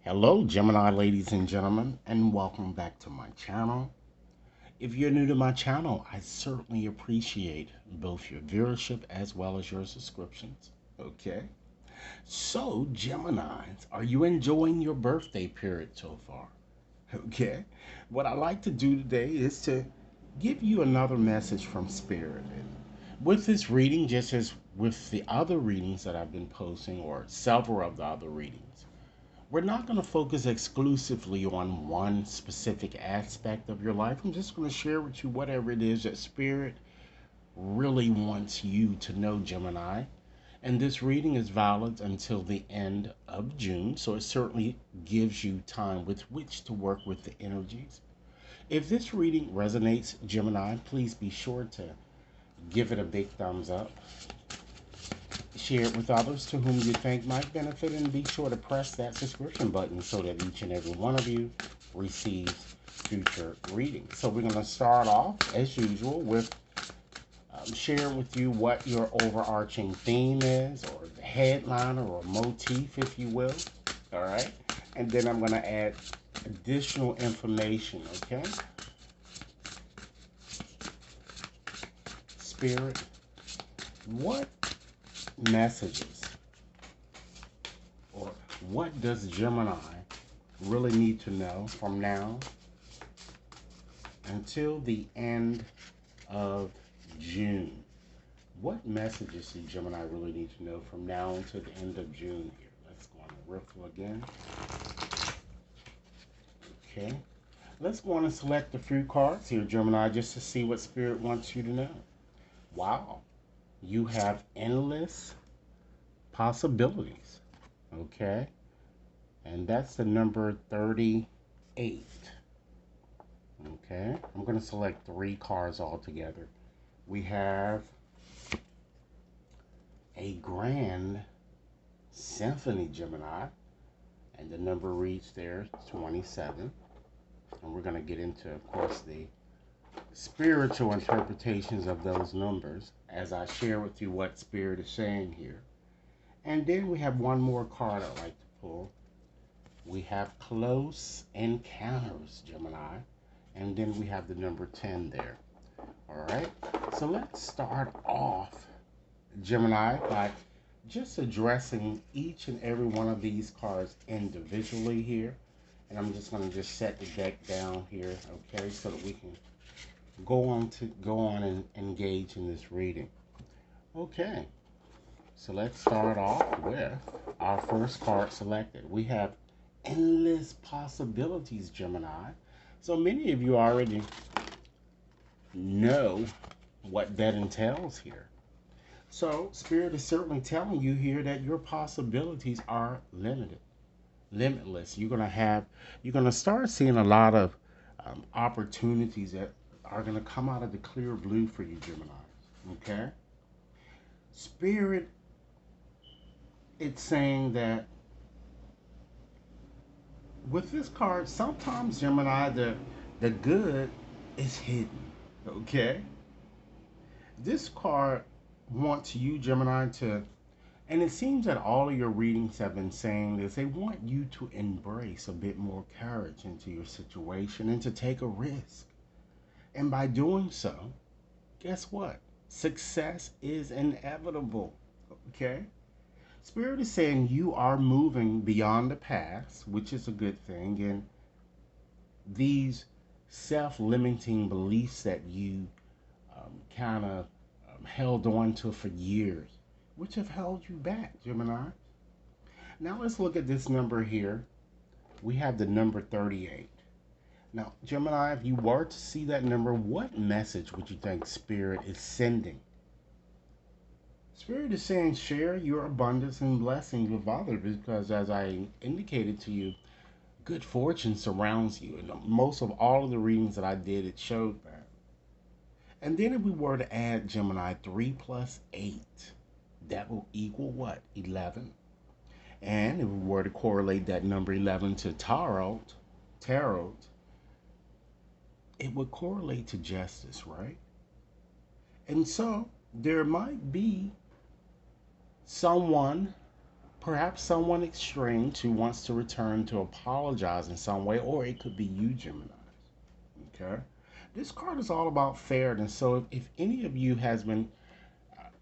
Hello, Gemini ladies and gentlemen, and welcome back to my channel. If you're new to my channel, I certainly appreciate both your viewership as well as your subscriptions. Okay? So, Geminis, are you enjoying your birthday period so far? Okay? What I like to do today is to give you another message from Spirit. And with this reading, just as with the other readings that I've been posting, or several of the other readings, we're not going to focus exclusively on one specific aspect of your life. I'm just going to share with you whatever it is that Spirit really wants you to know, Gemini. And this reading is valid until the end of June, so it certainly gives you time with which to work with the energies. If this reading resonates, Gemini, please be sure to give it a big thumbs up. Share it with others to whom you think might benefit, and be sure to press that subscription button so that each and every one of you receives future readings. So we're going to start off as usual with sharing with you what your overarching theme is, or the headliner or motif, if you will. All right. And then I'm going to add additional information. Okay. Spirit, what messages, or what does Gemini really need to know from now until the end of June? What messages do Gemini really need to know from now until the end of June here? Let's go on the riffle again. Okay. Let's go on and select a few cards here, Gemini, just to see what Spirit wants you to know. Wow. You have endless possibilities. Okay. And that's the number 38. Okay. I'm going to select 3 cards altogether. We have a grand symphony, Gemini. And the number reads there, 27. And we're going to get into, of course, the spiritual interpretations of those numbers as I share with you what Spirit is saying here. And then we have one more card I'd like to pull. We have close encounters, Gemini. And then we have the number 10 there. All right. So let's start off, Gemini, by just addressing each and every one of these cards individually here. And I'm just going to just set the deck down here, okay, so that we can go on and engage in this reading. Okay. So let's start off with our first card selected. We have endless possibilities, Gemini. So many of you already know what that entails here. So Spirit is certainly telling you here that your possibilities are limitless. You're gonna start seeing a lot of opportunities that are gonna come out of the clear blue for you, Gemini. Okay. Spirit, it's saying that with this card, sometimes, Gemini, the good is hidden. Okay. This card wants you, Gemini, to, and it seems that all of your readings have been saying this, they want you to embrace a bit more courage into your situation and to take a risk. And by doing so, guess what? Success is inevitable. Okay? Spirit is saying you are moving beyond the past, which is a good thing, and these self-limiting beliefs that you kind of held on to for years, which have held you back, Gemini. Now let's look at this number here. We have the number 38. Now, Gemini, if you were to see that number, what message would you think Spirit is sending? Spirit is saying share your abundance and blessings with others, because as I indicated to you, good fortune surrounds you. And most of all of the readings that I did, it showed that. And then if we were to add, Gemini, 3 plus 8, that will equal what? 11. And if we were to correlate that number 11 to tarot, it would correlate to justice, right? And so there might be someone Perhaps someone extreme who wants to return to apologize in some way, or it could be you, Gemini. Okay. This card is all about fairness. So if any of you has been,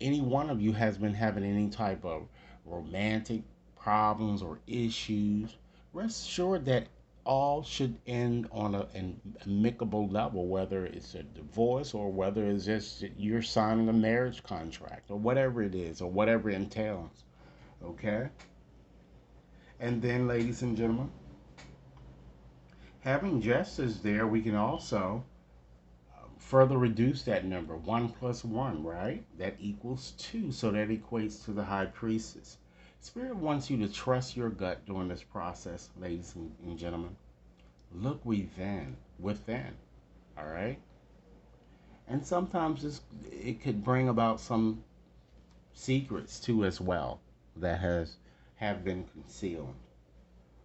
any one of you has been having any type of romantic problems or issues, rest assured that all should end on an amicable level, whether it's a divorce or whether it's just you're signing a marriage contract or whatever it is or whatever it entails. Okay? And then, ladies and gentlemen, having justice there, we can also further reduce that number. 1 plus 1, right? That equals 2. So that equates to the high priestess. Spirit wants you to trust your gut during this process, ladies and gentlemen. Look within, all right? And sometimes it could bring about some secrets too as well that have been concealed.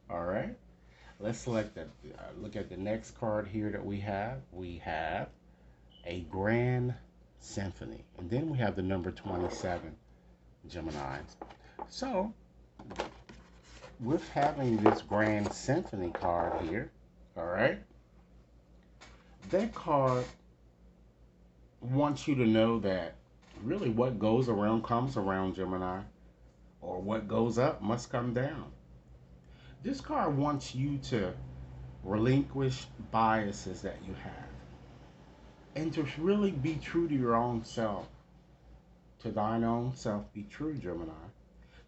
All right? Let's select that. Look at the next card here that we have. We have a grand symphony. And then we have the number 27, Gemini. So, with having this grand symphony card here, all right, that card wants you to know that really what goes around comes around, Gemini, or what goes up must come down. This card wants you to relinquish biases that you have and to really be true to your own self. To thine own self be true, Gemini.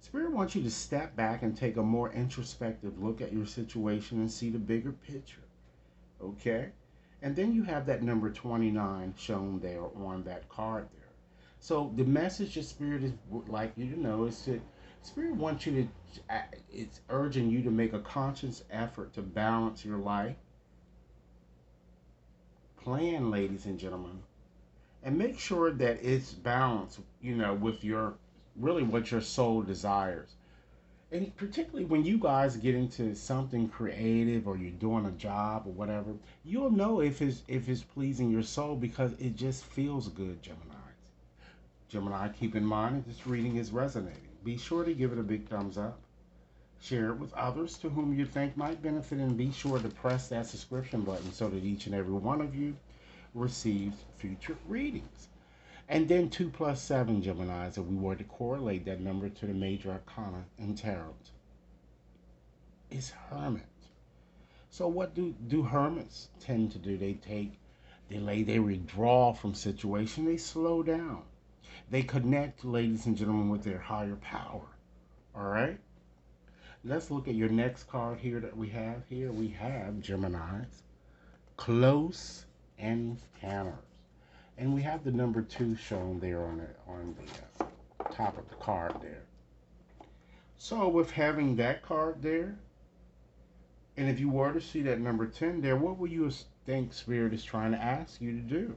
Spirit wants you to step back and take a more introspective look at your situation and see the bigger picture. Okay? And then you have that number 29 shown there on that card there. So the message that Spirit would like you to know is that Spirit wants you to, it's urging you to make a conscious effort to balance your life plan, ladies and gentlemen, and make sure that it's balanced, with your, really what your soul desires. And particularly when you guys get into something creative or you're doing a job or whatever, you'll know if it's pleasing your soul because it just feels good, Gemini. Gemini, keep in mind if this reading is resonating, be sure to give it a big thumbs up. Share it with others to whom you think might benefit, and be sure to press that subscription button so that each and every one of you receives future readings. And then 2 plus 7, Geminis, if we were to correlate that number to the major arcana in tarot, is hermit. So what do hermits tend to do? They withdraw from situation, they slow down. They connect, ladies and gentlemen, with their higher power. All right? Let's look at your next card here that we have here. We have Geminis, close encounters. And we have the number 2 shown there on the top of the card there. So with having that card there, and if you were to see that number 10 there, what would you think Spirit is trying to ask you to do?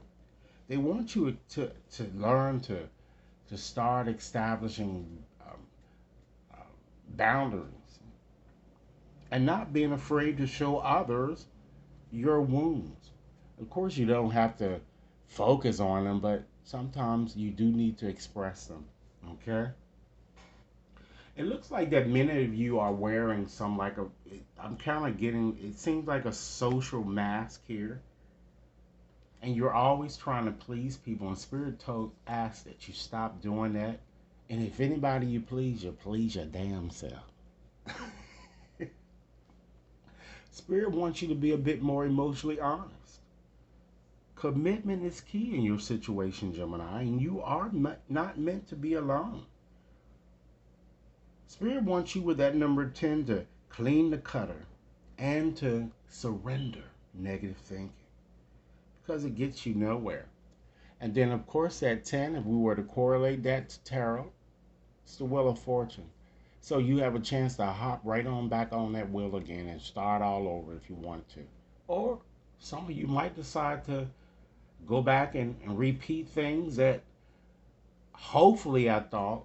They want you to learn to start establishing boundaries and not being afraid to show others your wounds. Of course, you don't have to focus on them, but sometimes you do need to express them. Okay? It looks like that many of you are wearing I'm kind of getting, it seems like a social mask here. And you're always trying to please people. And Spirit asks that you stop doing that. And if anybody you please your damn self. Spirit wants you to be a bit more emotionally honest. Commitment is key in your situation, Gemini, and you are not meant to be alone. Spirit wants you with that number 10 to clean the clutter and to surrender negative thinking because it gets you nowhere. And then, of course, that 10, if we were to correlate that to tarot, it's the Wheel of Fortune. So you have a chance to hop right on back on that wheel again and start all over if you want to. Or some of you might decide to go back and repeat things that hopefully I thought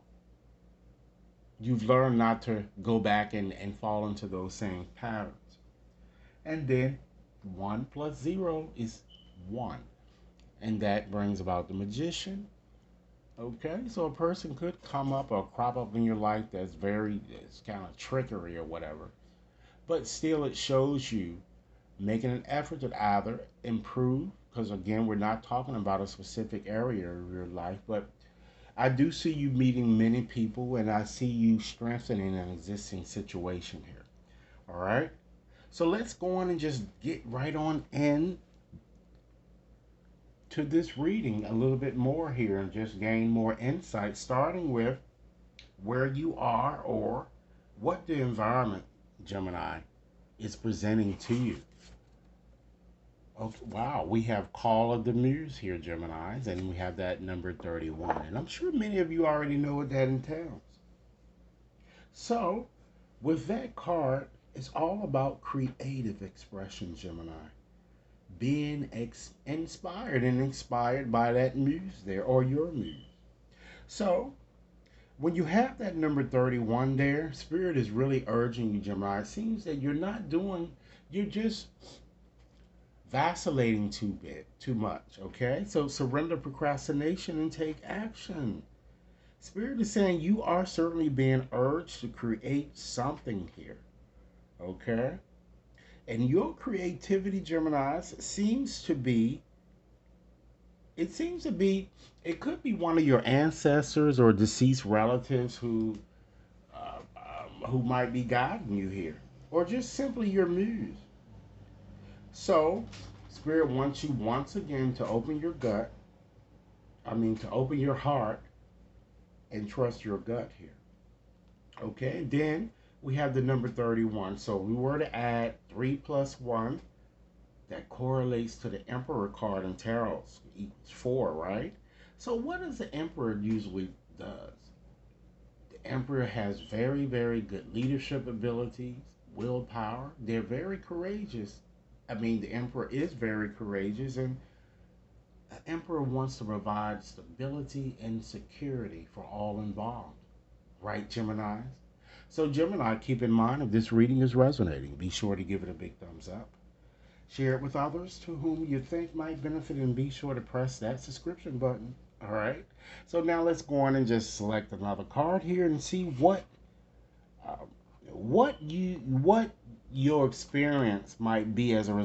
you've learned not to go back and fall into those same patterns. And then 1 plus 0 is 1. And that brings about the Magician. Okay, so a person could come up or crop up in your life it's kind of trickery or whatever. But still, it shows you making an effort to either improve, because again, we're not talking about a specific area of your life, but I do see you meeting many people and I see you strengthening an existing situation here. All right. So let's go on and just get right on in to this reading a little bit more here and just gain more insight, starting with where you are or what the environment, Gemini, is presenting to you. Okay, wow, we have Call of the Muse here, Geminis, and we have that number 31. And I'm sure many of you already know what that entails. So, with that card, it's all about creative expression, Gemini. Being inspired and inspired by that muse there or your muse. So, when you have that number 31 there, Spirit is really urging you, Gemini. It seems that you're just vacillating too much, okay? So surrender procrastination and take action. Spirit is saying you are certainly being urged to create something here, okay? And your creativity, Geminis, it could be one of your ancestors or deceased relatives who might be guiding you here, or just simply your muse. So, Spirit wants you once again to open your gut, to open your heart and trust your gut here. Okay, and then we have the number 31. So, we were to add 3 plus 1, that correlates to the Emperor card in Tarot, equals 4, right? So, what does the Emperor usually does? The Emperor has very, very good leadership abilities, willpower. They're very courageous. The Emperor is very courageous, and the Emperor wants to provide stability and security for all involved. Right, Geminis? So, Gemini, keep in mind if this reading is resonating, be sure to give it a big thumbs up. Share it with others to whom you think might benefit, and be sure to press that subscription button. All right? So, now let's go on and just select another card here and see uh, what your experience might be as a result